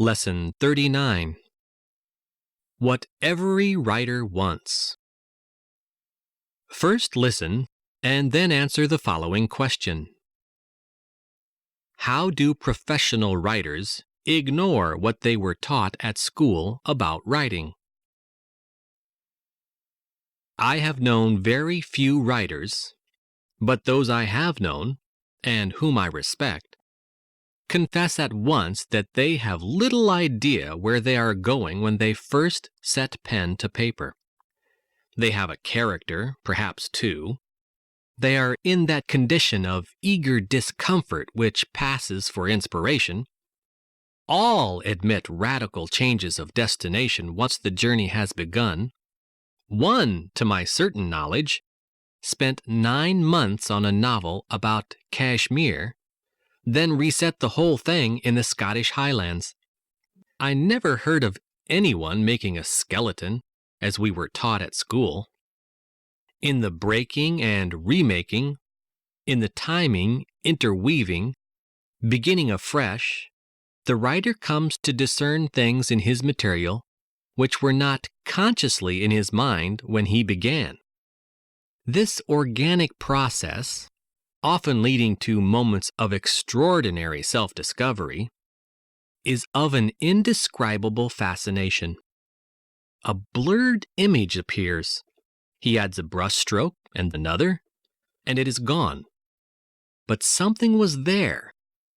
Lesson 39. What every writer wants. First listen and then answer the following question. How do professional writers ignore what they were taught at school about writing? I have known very few writers, but those I have known, and whom I respect, confess at once that they have little idea where they are going when they first set pen to paper. They have a character, perhaps two. They are in that condition of eager discomfort which passes for inspiration. All admit radical changes of destination once the journey has begun. One, to my certain knowledge, spent 9 months on a novel about Kashmir, then reset the whole thing in the Scottish Highlands. I never heard of anyone making a skeleton, as we were taught at school. In the breaking and remaking, in the timing, interweaving, beginning afresh, the writer comes to discern things in his material which were not consciously in his mind when he began. This organic process, often leading to moments of extraordinary self-discovery, is of an indescribable fascination. A blurred image appears. He adds a brushstroke and another, and it is gone. But something was there,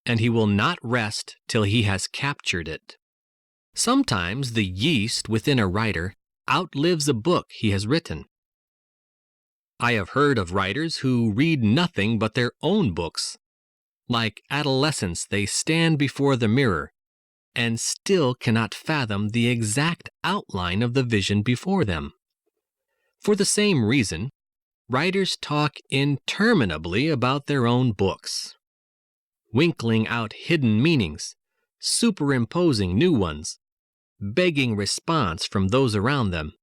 and he will not rest till he has captured it. Sometimes the yeast within a writer outlives a book he has written. I have heard of writers who read nothing but their own books. Like adolescents, they stand before the mirror and still cannot fathom the exact outline of the vision before them. For the same reason, writers talk interminably about their own books, winkling out hidden meanings, superimposing new ones, begging response from those around them.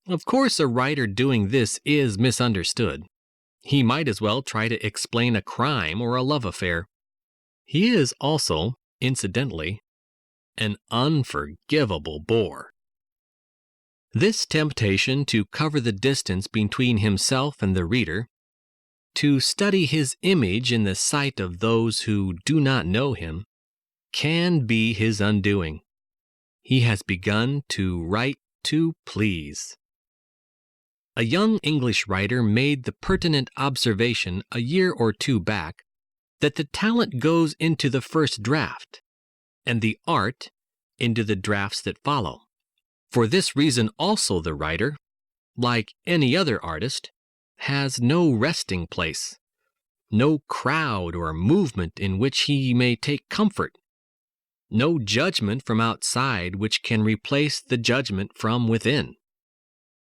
Of course, a writer doing this is misunderstood. He might as well try to explain a crime or a love affair. He is also, incidentally, an unforgivable bore. This temptation to cover the distance between himself and the reader, to study his image in the sight of those who do not know him, can be his undoing. He has begun to write to please. A young English writer made the pertinent observation a year or two back that the talent goes into the first draft, and the art into the drafts that follow. For this reason also the writer, like any other artist, has no resting place, no crowd or movement in which he may take comfort, no judgment from outside which can replace the judgment from within.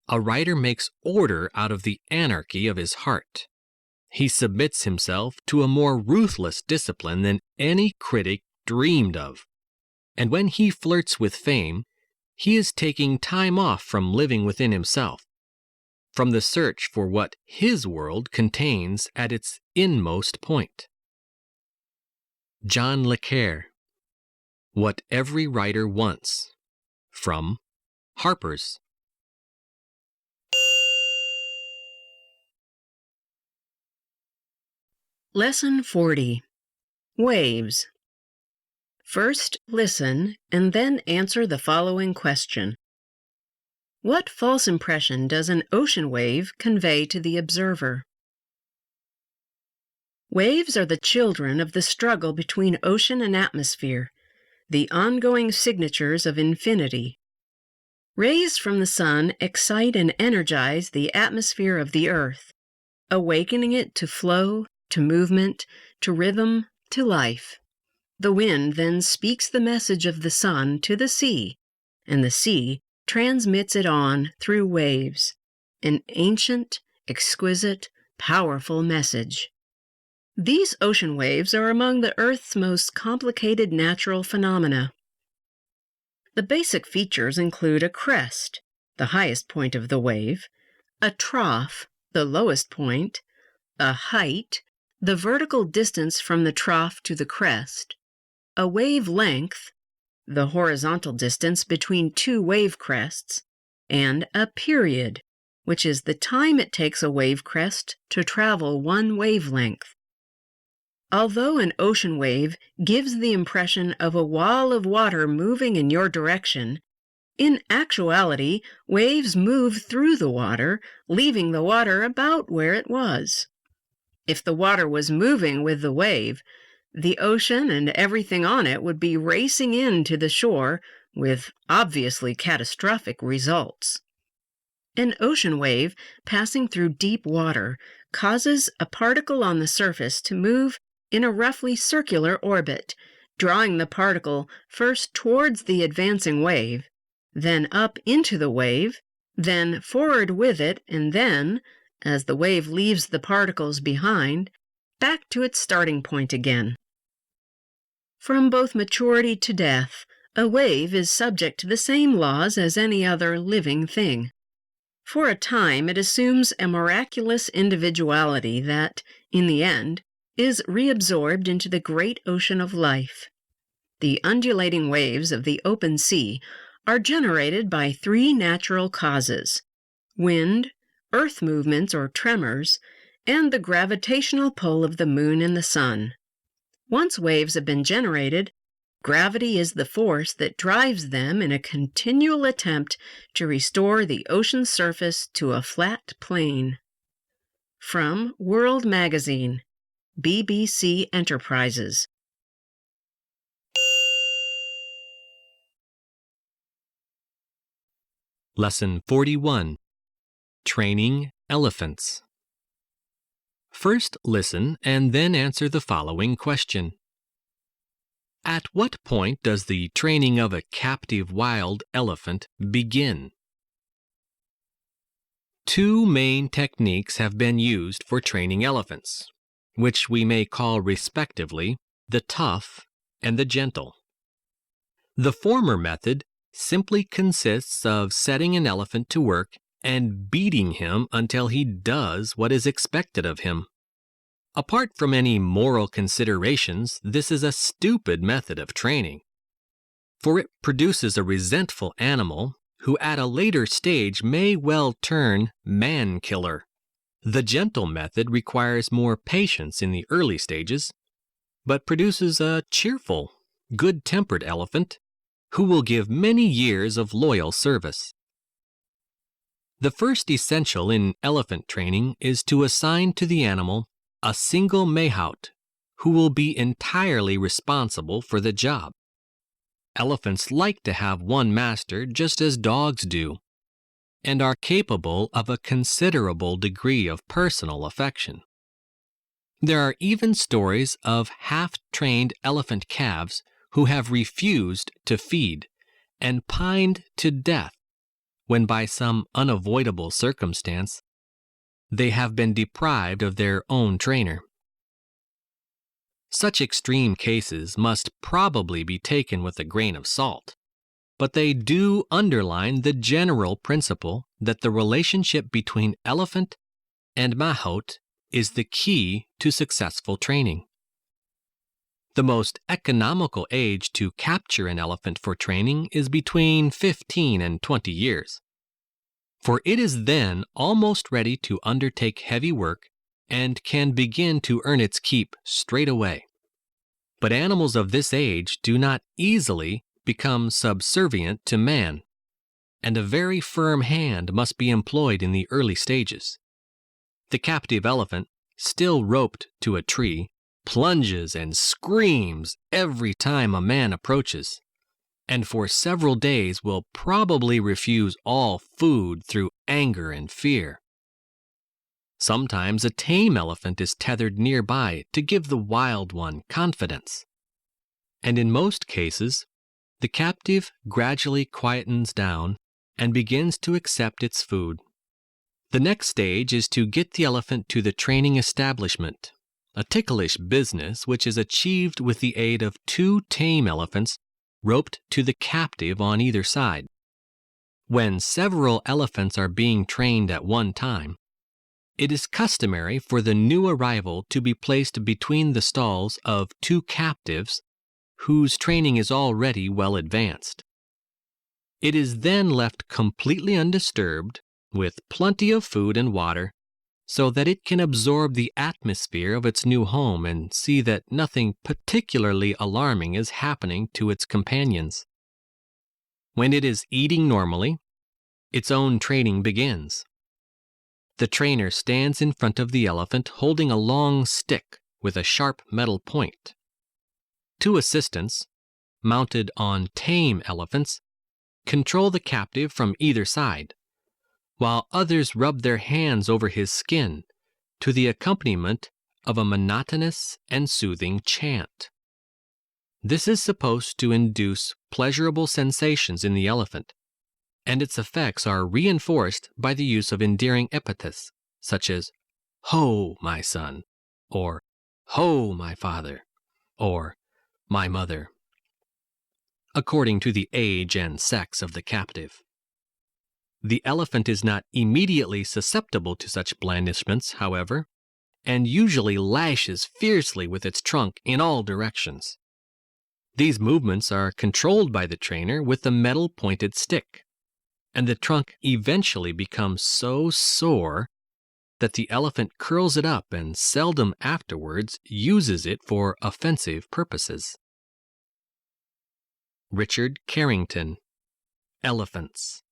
A writer makes order out of the anarchy of his heart. He submits himself to a more ruthless discipline than any critic dreamed of. And when he flirts with fame, he is taking time off from living within himself, from the search for what his world contains at its inmost point. John Le Carre, What Every Writer Wants, from Harper's. Lesson 40. Waves. First, listen and then answer the following question. What false impression does an ocean wave convey to the observer? Waves are the children of the struggle between ocean and atmosphere, the ongoing signatures of infinity. Rays from the sun excite and energize the atmosphere of the earth, awakening it to flow, to movement, to rhythm, to life. The wind then speaks the message of the sun to the sea, and the sea transmits it on through waves, an ancient, exquisite, powerful message. These ocean waves are among the Earth's most complicated natural phenomena. The basic features include a crest, the highest point of the wave, a trough, the lowest point, a height, the vertical distance from the trough to the crest, a wave length, the horizontal distance between two wave crests, and a period, which is the time it takes a wave crest to travel one wavelength. Although an ocean wave gives the impression of a wall of water moving in your direction, in actuality, waves move through the water, leaving the water about where it was. If the water was moving with the wave, the ocean and everything on it would be racing in to the shore with obviously catastrophic results. An ocean wave passing through deep water causes a particle on the surface to move in a roughly circular orbit, drawing the particle first towards the advancing wave, then up into the wave, then forward with it, and then, as the wave leaves the particles behind, back to its starting point again. From both maturity to death, a wave is subject to the same laws as any other living thing. For a time, it assumes a miraculous individuality that, in the end, is reabsorbed into the great ocean of life. The undulating waves of the open sea are generated by three natural causes: wind, earth movements or tremors, and the gravitational pull of the moon and the sun. Once waves have been generated, gravity is the force that drives them in a continual attempt to restore the ocean's surface to a flat plane. From World Magazine, BBC Enterprises. Lesson 41. Training Elephants. First listen and then answer the following question. At what point does the training of a captive wild elephant begin? Two main techniques have been used for training elephants, which we may call respectively the tough and the gentle. The former method simply consists of setting an elephant to work and beating him until he does what is expected of him. Apart from any moral considerations, this is a stupid method of training, for it produces a resentful animal who at a later stage may well turn man-killer. The gentle method requires more patience in the early stages, but produces a cheerful, good-tempered elephant who will give many years of loyal service. The first essential in elephant training is to assign to the animal a single mahout who will be entirely responsible for the job. Elephants like to have one master just as dogs do, and are capable of a considerable degree of personal affection. There are even stories of half-trained elephant calves who have refused to feed and pined to death when by some unavoidable circumstance they have been deprived of their own trainer. Such extreme cases must probably be taken with a grain of salt, but they do underline the general principle that the relationship between elephant and mahout is the key to successful training. The most economical age to capture an elephant for training is between 15 and 20 years, for it is then almost ready to undertake heavy work and can begin to earn its keep straight away. But animals of this age do not easily become subservient to man, and a very firm hand must be employed in the early stages. The captive elephant, still roped to a tree, plunges and screams every time a man approaches, and for several days will probably refuse all food through anger and fear. Sometimes a tame elephant is tethered nearby to give the wild one confidence. And in most cases, the captive gradually quietens down and begins to accept its food. The next stage is to get the elephant to the training establishment, a ticklish business which is achieved with the aid of two tame elephants roped to the captive on either side. When several elephants are being trained at one time, it is customary for the new arrival to be placed between the stalls of two captives whose training is already well advanced. It is then left completely undisturbed, with plenty of food and water, so that it can absorb the atmosphere of its new home and see that nothing particularly alarming is happening to its companions. When it is eating normally, its own training begins. The trainer stands in front of the elephant holding a long stick with a sharp metal point. Two assistants, mounted on tame elephants, control the captive from either side, while others rub their hands over his skin to the accompaniment of a monotonous and soothing chant. This is supposed to induce pleasurable sensations in the elephant, and its effects are reinforced by the use of endearing epithets such as "Ho, my son," or "Ho, my father," or "my mother," according to the age and sex of the captive. The elephant is not immediately susceptible to such blandishments, however, and usually lashes fiercely with its trunk in all directions. These movements are controlled by the trainer with the metal-pointed stick, and the trunk eventually becomes so sore that the elephant curls it up and seldom afterwards uses it for offensive purposes. Richard Carrington, Elephants.